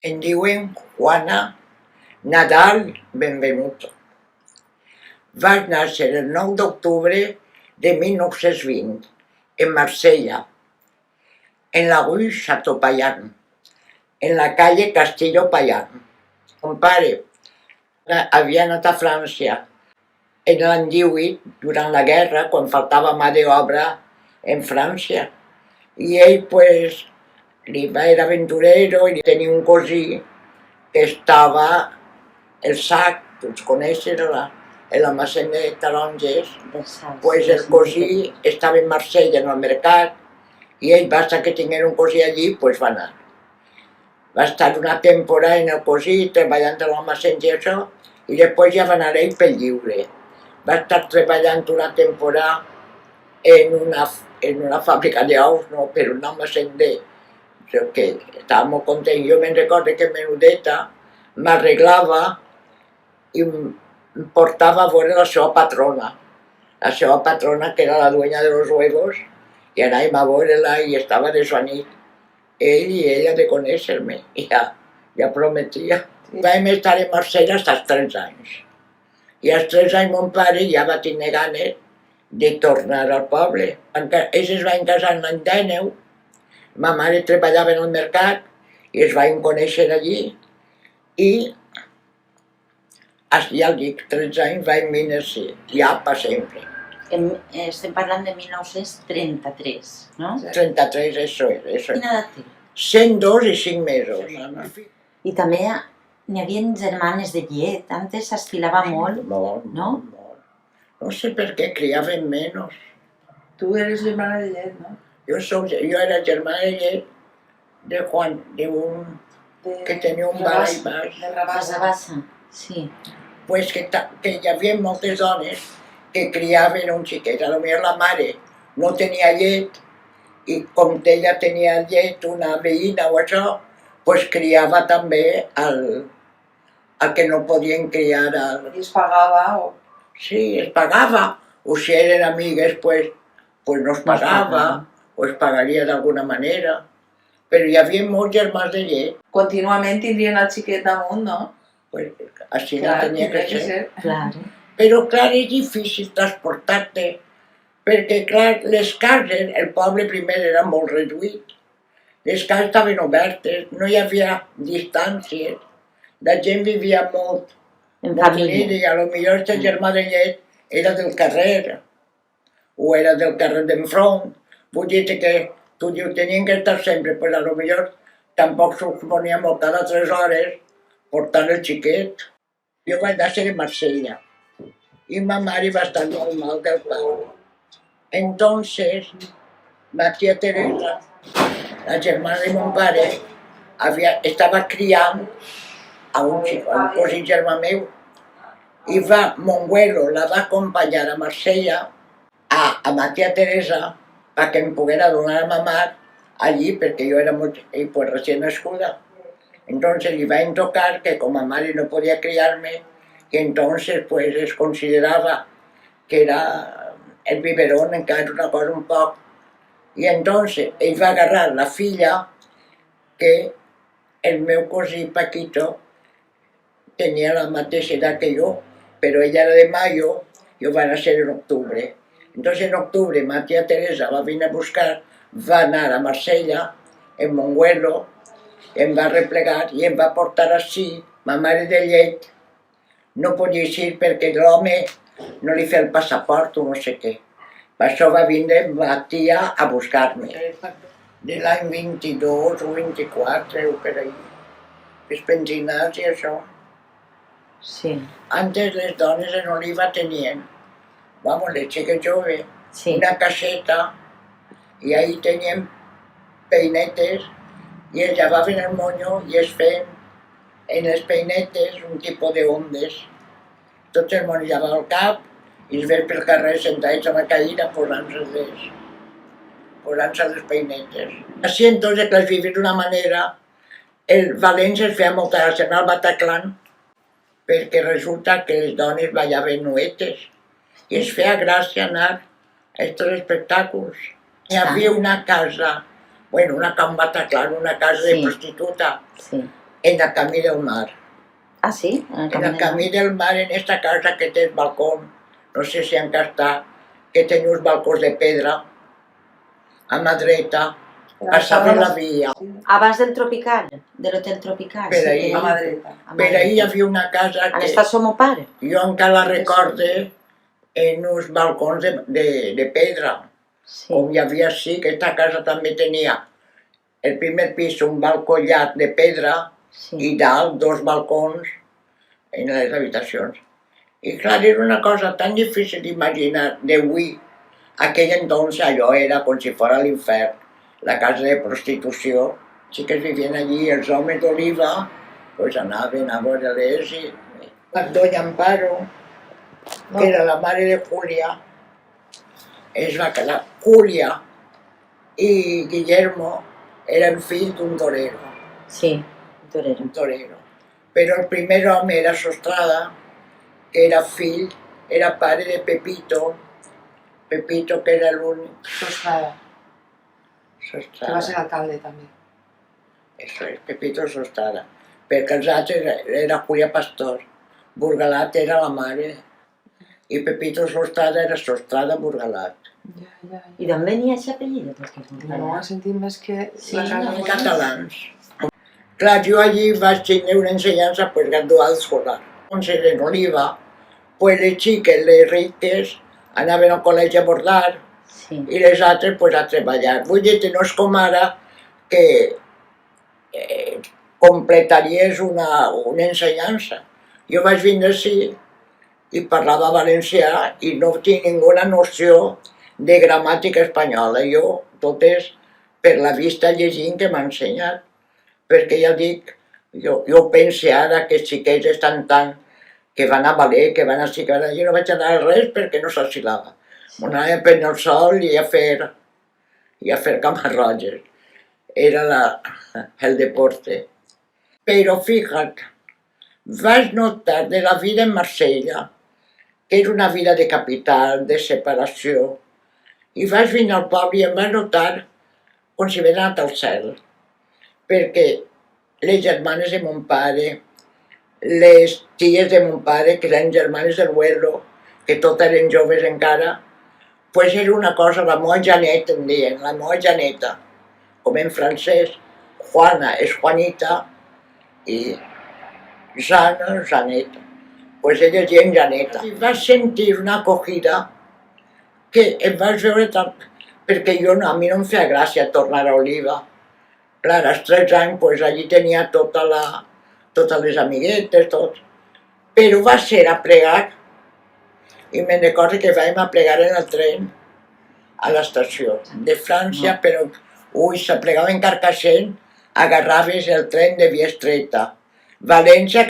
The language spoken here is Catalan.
Em diuen Juana Nadal Benvenuto. Vaig néixer el 9 d'octubre de 1920 en Marsella, en la rue Chateaubriand, en la calle Castillo Payán. Mon pare havia anat a França en l'any 18, durant la guerra, quan faltava mà d'obra en França. I ell, pues, era aventurero i tenia un cosí que estava el Sac, tu els coneixes, el almacén de taronges. Pues el cosí estava en Marsella, en el mercat, i ell, basta que tinguera un cosí allí, pues va anar. Va estar una temporada en el cosí, treballant a l'almacén i això, i després ja va anar ell pel lliure. Va estar treballant una temporada en una fàbrica d'ous, no, per un almacén que estava molt content. Jo me'n recordo que menudeta m'arreglava i em portava a veure la seva patrona. La seva patrona, que era la dueña de los huevos, i anàvem a veure-la i estava de nit. Ell i ella de conèixer-me, i ja prometia. Vam estar en Marsella fins als 3 anys. I als 3 anys mon pare ja va tenir ganes de tornar al poble. Ells es van casar l'any 19, ma mare treballava en el mercat i es van conèixer allí. I ja dic, 13 anys vam venir, ja per sempre. Estem parlant de 1933, no? 33, això és. Quina edat té? 102 i 5 mesos. I també n'hi havia germanes de llet, antes s'estilava molt, Molt, no? molt. No sé per què criaven menys. Tu eres germana de llet, no? Jo era germana de llet de Juan, que tenia un bar i baix. De La Rabassa. Rabassa, sí. Pues que hi havia moltes dones que criaven un xiquet. A lo millor la mare no tenia llet i com ella tenia llet, una veïna o això, pues criava també al que no podien criar. I es pagava o... Sí, es pagava. O si eren amigues, pues no es pagava, o es pagaria d'alguna manera. Però hi havia molts germans de llet. Contínuament tindrien el xiquet damunt, no? Pues així no Clar, tenia que ser. Clar. Però clar, és difícil transportar-te, perquè clar, les cases, el poble primer era molt reduït. Les cases estaven obertes, no hi havia distàncies, la gent vivia molt En família. unida, i a lo millor el germà de llet era del carrer, o era del carrer d'enfront. Vull dir que tu dius, tenien que estar sempre, pues a lo millor tampoc s'ho ponia molt cada 3 hores portant el xiquet. Jo vaig néixer a Marsella i ma mare va estar molt mal del pal. Entonces, ma tia Teresa, la germana de mon pare, estava criant a un cosí germà meu, i mon abuelo la va acompanyar a Marsella a ma tia Teresa perquè em poguera donar a mamar allí, perquè jo era pues, recién nascuda. Entonces li van tocar que como madre no podía criarme, y entonces pues es consideraba que era el biberón, encara una cosa un poc. I entonces ell va agarrar la filla que el meu cosí Paquito tenia la mateixa edat que jo, però ella era de mayo, jo va néixer en octubre. Entonces en octubre ma tia Teresa va venir a buscar, va anar a Marsella, en mon abuelo, em va replegar i em va portar així. Ma mare de llet no podia eixir perquè l'home no li feia el passaport o no sé què. Per això va vindre ma tia a buscar-me. De l'any 22 o 24 o per ahí. Els pensionats i això. Sí. Antes les dones en Oliva tenien, les xiques joves, Sí. una caseta i ahí tenien peinetes i es llevaven el monyo i es feien en les peinetes un tipus d'ondes. Tot el món llevava el cap i es veia pel carrer sentats a la cadira posant-se les peinetes. Així entonces les vivien d'una manera. El València es feia molta gràcia anar al Bataclan perquè resulta que les dones ballaven nuetes i es feia gràcia anar a aquests espectacles. Hi havia una casa, un Bataclan, una casa de Sí. prostituta, Sí. en el Camí del Mar. Ah, sí? En el En el camí Camí del Mar, en esta casa que té el balcó, no sé si encara està, que tenia uns balcons de pedra, a mà dreta, passava la via. Abans del Tropical, de l'Hotel Tropical. Per sí, ahí. A mà dreta. a mà Per ahí hi dreta. havia una casa On que està son pare? jo encara la recorde en uns balcons de pedra, Sí. com hi havia així, que aquesta casa també tenia el primer pis un balcó llarg de pedra Sí. i dalt dos balcons en les habitacions. I clar, era una cosa tan difícil d'imaginar d'avui. Aquell entonces allò era com si fos l'infern, la casa de prostitució. Sí que vivien allí els homes d'Oliva, pues anaven a veure-les i... Doña Amparo, que era la mare de Julia, es va quedar. Julia i Guillermo eren fills d'un torero. Sí, torero. Un torero. Però el primer home era Sostrada, que era fill, era pare de Pepito, Pepito que era l'únic. Sostrada, que va Sostrada. ser alcalde també. Eso es, Pepito Sostrada. Perquè els altres era Julia Pastor, Burgalat era la mare, i Pepito Sostrada era Sostrada Burgalat. Ja. I d'on venia aquest apellido? Perquè No ha sentit més que Sí, la casa no, Catalans. Clar, jo allí vaig tenir una ensenyança pues, gradual escolar. Entonces, en Oliva, pues les xiques, les riques, anaven al col·legi a bordar Sí. i les altres pues, a treballar. Vull dir que no és com ara que completaries una ensenyança. Jo vaig vindre així i parlava valencià i no tinc ninguna noció de gramàtica espanyola. Jo, tot és per la vista llegint que m'ha ensenyat. Perquè ja dic, jo penso ara que els xiquets estan tant que van a ballet, que van a cigar, jo no vaig anar a res perquè no s'assilava. M'anava a prendre el sol i a fer camarroges. Era el deporte. Però fíjate, vaig notar de la vida en Marsella, que era una vida de capital, de separació, i vaig venir al poble i em vaig notar com si hagués anat al cel. Perquè les germanes de mon pare, les ties de mon pare, que eren germanes del Huerlo, que totes eren joves encara, pues era una cosa, la meva Janeta, em deien, la meva Janeta, com en francès, Juana és Juanita i Jana, Janeta. Pues elles deien Janeta. I vaig sentir una acogida que em vaig veure tant, perquè a mi no em feia gràcia tornar a Oliva. Clar, als 13 anys, pues, allí tenia totes les amiguetes, tot. Però va ser a plegar, i me'n recordo que vam a plegar en el tren a l'estació de França, però, s'aplegava en Carcassent, agarraves el tren de via estreta. València,